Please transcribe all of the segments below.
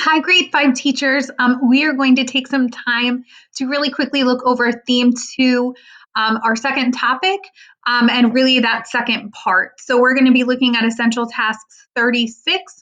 Hi, grade 5 teachers. We are going to take some time to really quickly look over theme 2, our second topic, and really that second part. So we're going to be looking at essential tasks 36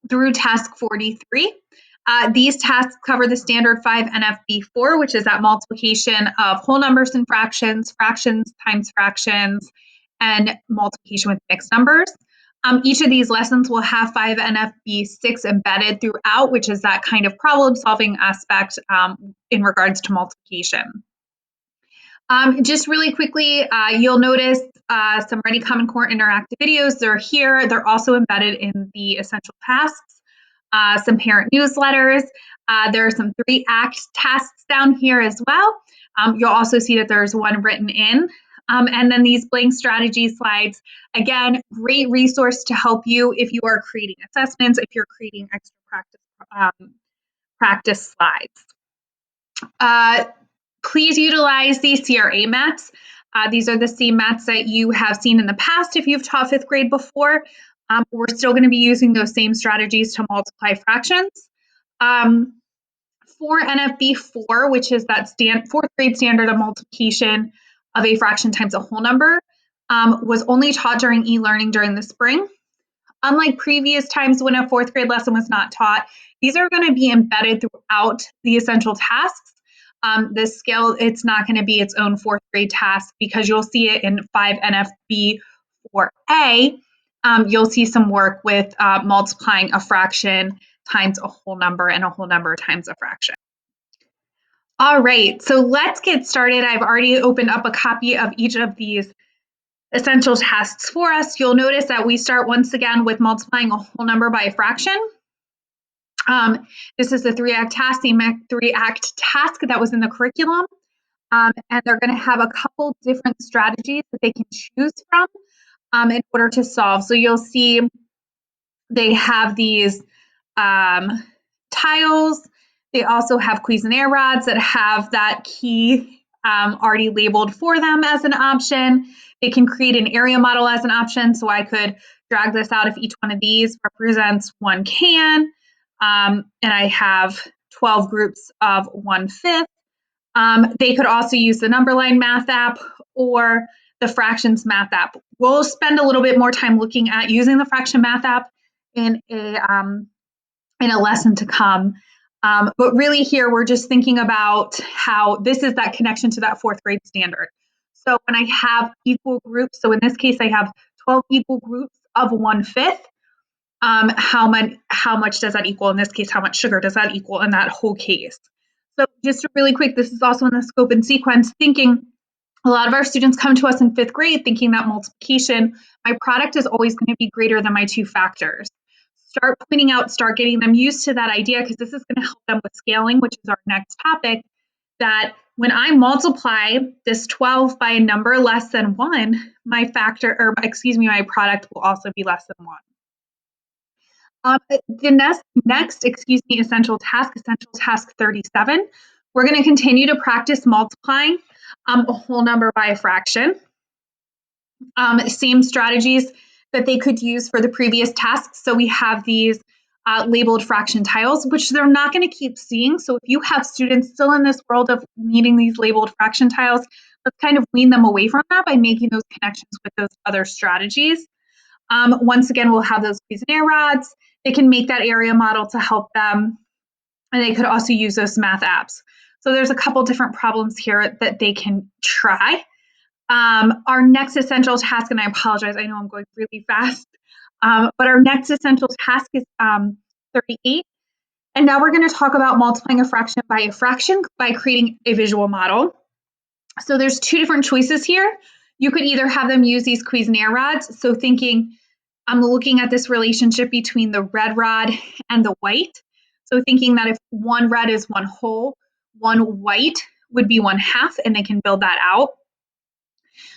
through task 43. These tasks cover the standard 5 NFB4, which is that multiplication of whole numbers and fractions, fractions times fractions, and multiplication with mixed numbers. Each of these lessons will have 5 NFB6 embedded throughout, which is that kind of problem solving aspect in regards to multiplication. Just really quickly, you'll notice some Ready Common Core interactive videos. They're here. They're also embedded in the essential tasks, some parent newsletters. There are some 3-act tasks down here as well. You'll also see that there's one written in. And then these blank strategy slides, again, great resource to help you if you are creating assessments, if you're creating extra practice slides. Please utilize the CRA mats. These are the same mats that you have seen in the past if you've taught 5th grade before. We're still going to be using those same strategies to multiply fractions. For NFB4, which is that 4th grade standard of multiplication of a fraction times a whole number, was only taught during e-learning during the spring. Unlike previous times when a 4th grade lesson was not taught, these are going to be embedded throughout the essential tasks. This scale, it's not going to be its own 4th grade task because you'll see it in 5 NFB4A. You'll see some work with multiplying a fraction times a whole number and a whole number times a fraction. All right, so let's get started. I've already opened up a copy of each of these essential tasks for us. You'll notice that we start once again with multiplying a whole number by a fraction. This is the 3-act task, the 3-act task that was in the curriculum. And they're going to have a couple different strategies that they can choose from in order to solve. So you'll see they have these tiles. They also have Cuisenaire rods that have that key already labeled for them as an option. They can create an area model as an option. So I could drag this out if each one of these represents one can. And I have 12 groups of 1/5. They could also use the Numberline math app or the fractions math app. We'll spend a little bit more time looking at using the fraction math app in a lesson to come. But really here, we're just thinking about how this is that connection to that 4th grade standard. So when I have equal groups, so in this case, I have 12 equal groups of 1/5. How much does that equal? In this case, how much sugar does that equal in that whole case? So just really quick, this is also in the scope and sequence thinking. A lot of our students come to us in 5th grade thinking that multiplication, my product is always going to be greater than my 2 factors. Start pointing out, start getting them used to that idea because this is going to help them with scaling, which is our next topic, that when I multiply this 12 by a number less than 1, my product will also be less than 1. The next, essential task 37, we're going to continue to practice multiplying a whole number by a fraction. Same strategies that they could use for the previous tasks. So we have these labeled fraction tiles, which they're not going to keep seeing. So if you have students still in this world of needing these labeled fraction tiles, let's kind of wean them away from that by making those connections with those other strategies. Once again, we'll have those Cuisenaire rods. They can make that area model to help them, and they could also use those math apps. So there's a couple different problems here that they can try. Our next essential task, and I apologize, I know I'm going really fast, but our next essential task is 38. And now we're going to talk about multiplying a fraction by creating a visual model. So there's 2 different choices here. You could either have them use these Cuisenaire rods. So thinking, I'm looking at this relationship between the red rod and the white. So thinking that if one red is 1 whole, 1 white would be 1/2, and they can build that out.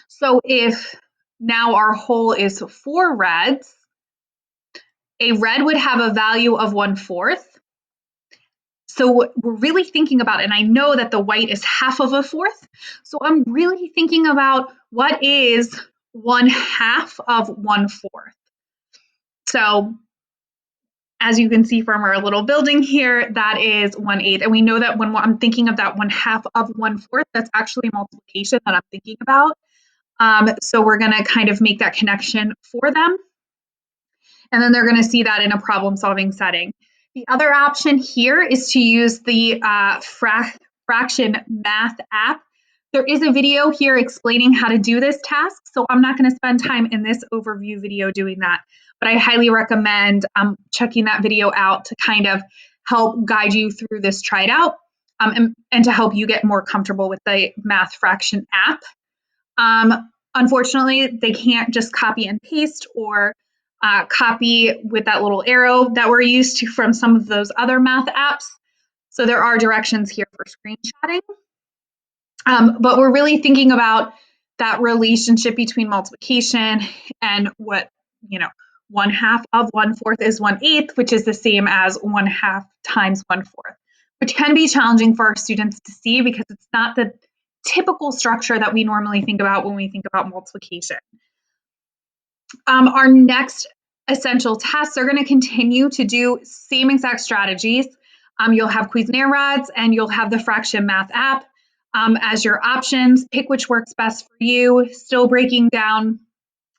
So if now our whole is 4 reds, a red would have a value of 1/4. So we're really thinking about, and I know that the white is 1/2 of a fourth. So I'm really thinking about what is 1/2 of 1/4. So As you can see from our little building here, that is 1/8. And we know that when I'm thinking of that 1/2 of 1/4, that's actually multiplication that I'm thinking about. So we're going to kind of make that connection for them. And then they're going to see that in a problem solving setting. The other option here is to use the fraction math app. There is a video here explaining how to do this task, so I'm not going to spend time in this overview video doing that, but I highly recommend checking that video out to kind of help guide you through this try it out and to help you get more comfortable with the math fraction app. Unfortunately, they can't just copy and paste or copy with that little arrow that we're used to from some of those other math apps. So there are directions here for screenshotting. But we're really thinking about that relationship between multiplication and what, 1/2 of 1/4 is 1/8, which is the same as 1/2 times 1/4, which can be challenging for our students to see because it's not the typical structure that we normally think about when we think about multiplication. Our next essential tasks are going to continue to do same exact strategies. You'll have Cuisenaire rods and you'll have the fraction math app as your options. Pick which works best for you. Still breaking down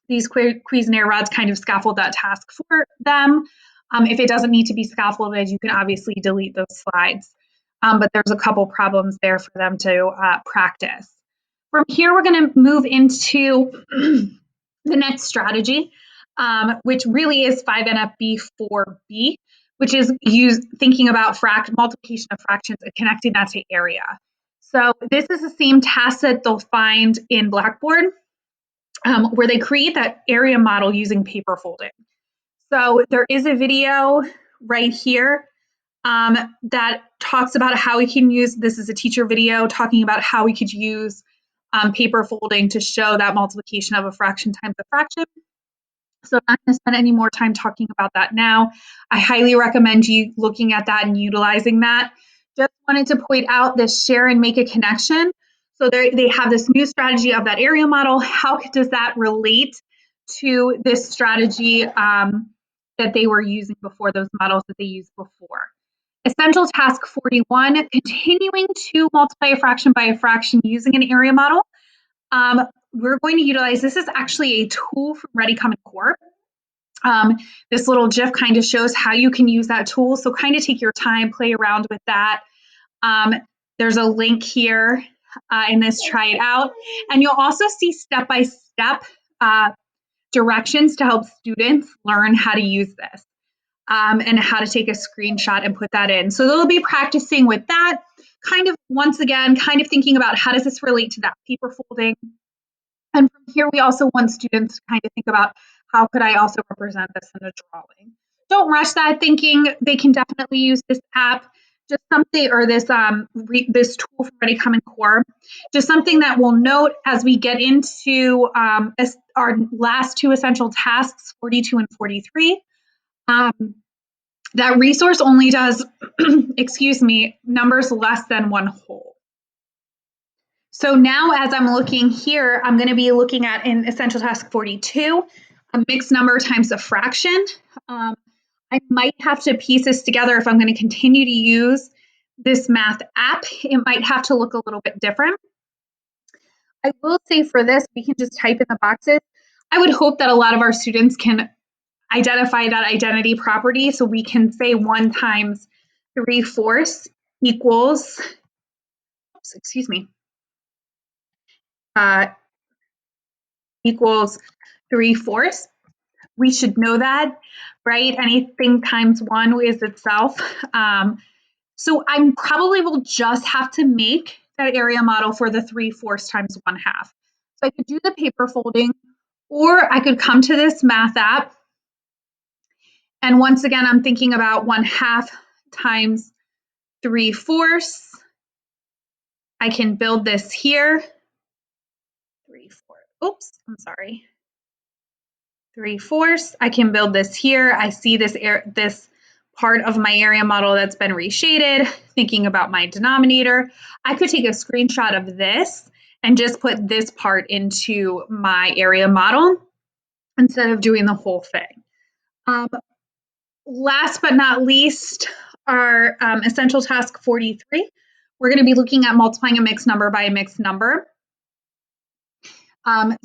these Cuisenaire rods, kind of scaffold that task for them. If it doesn't need to be scaffolded, you can obviously delete those slides. But there's a couple problems there for them to practice. From here, we're going to move into the next strategy, which really is 5NFB4B, which is thinking about multiplication of fractions and connecting that to area. So this is the same task that they'll find in Blackboard, where they create that area model using paper folding. So there is a video right here that talks about how we can use, this is a teacher video talking about how we could use paper folding to show that multiplication of a fraction times a fraction. So I'm not going to spend any more time talking about that now. I highly recommend you looking at that and utilizing that. Just wanted to point out this share and make a connection. So they have this new strategy of that area model. How does that relate to this strategy that they were using before, those models that they used before? Essential task 41, continuing to multiply a fraction by a fraction using an area model. We're going to utilize, this is actually a tool from Ready Common Core. This little GIF kind of shows how you can use that tool. So kind of take your time, play around with that. There's a link here in this try it out. And you'll also see step-by-step directions to help students learn how to use this and how to take a screenshot and put that in. So they'll be practicing with that, kind of, once again, kind of thinking about how does this relate to that paper folding. And from here, we also want students to kind of think about how could I also represent this in a drawing. Don't rush that thinking. They can definitely use this app, just something, or this this tool from Ready Common Core. Just something that we'll note as we get into our last two essential tasks, 42 and 43. That resource only does, excuse me, numbers less than one whole. So now as I'm looking here, I'm going to be looking at in essential task 42, a mixed number times a fraction. I might have to piece this together if I'm going to continue to use this math app. It might have to look a little bit different. I will say for this, we can just type in the boxes. I would hope that a lot of our students can identify that identity property. So we can say 1 times 3/4 equals, equals 3/4. We should know that, right? Anything times 1 is itself. So I probably will just have to make that area model for the 3/4 times 1/2. So I could do the paper folding, or I could come to this math app. And once again, I'm thinking about 1/2 times 3/4. I can build this here. 3/4. Oops, I'm sorry. 3/4. I can build this here. I see this part of my area model that's been reshaded. Thinking about my denominator, I could take a screenshot of this and just put this part into my area model instead of doing the whole thing. last but not least, our essential task 43. We're going to be looking at multiplying a mixed number by a mixed number.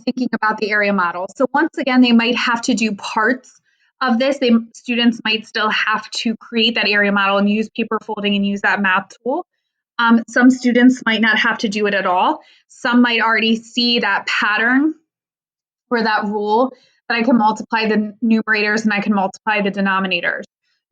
Thinking about the area model. So once again, they might have to do parts of this. Students might still have to create that area model and use paper folding and use that math tool. Some students might not have to do it at all. Some might already see that pattern or that rule that I can multiply the numerators and I can multiply the denominators.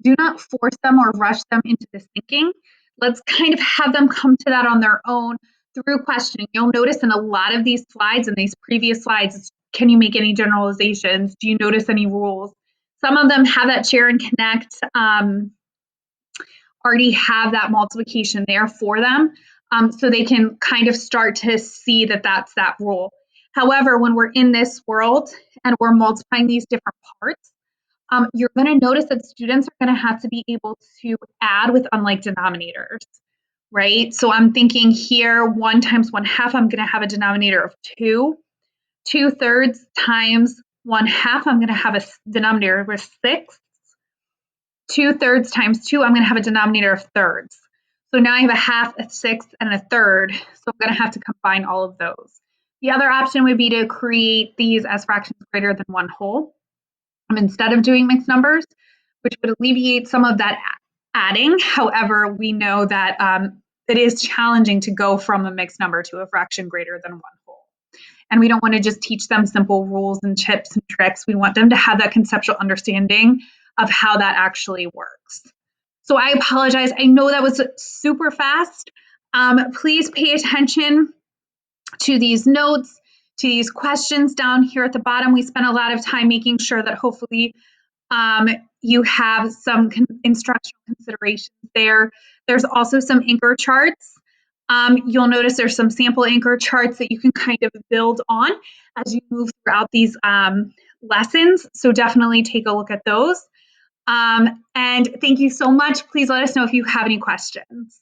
Do not force them or rush them into this thinking. Let's kind of have them come to that on their own through questioning. You'll notice in a lot of these slides and these previous slides, can you make any generalizations? Do you notice any rules? Some of them have that share and connect, already have that multiplication there for them. So they can kind of start to see that that's that rule. However, when we're in this world and we're multiplying these different parts, you're going to notice that students are going to have to be able to add with unlike denominators, right? So I'm thinking here, 1 times 1/2, I'm going to have a denominator of 2. 2/3 times 1/2, I'm going to have a denominator of 6. 2/3 times 2, I'm going to have a denominator of thirds. So now I have a half, a sixth, and a third. So I'm going to have to combine all of those. The other option would be to create these as fractions greater than 1 whole instead of doing mixed numbers, which would alleviate some of that adding. However, we know that it is challenging to go from a mixed number to a fraction greater than 1 whole. And we don't want to just teach them simple rules and tips and tricks. We want them to have that conceptual understanding of how that actually works. So I apologize. I know that was super fast. Please pay attention to these notes, to these questions down here at the bottom. We spent a lot of time making sure that hopefully you have some instructional considerations there. There's also some anchor charts. You'll notice there's some sample anchor charts that you can kind of build on as you move throughout these lessons. So definitely take a look at those. And thank you so much. Please let us know if you have any questions.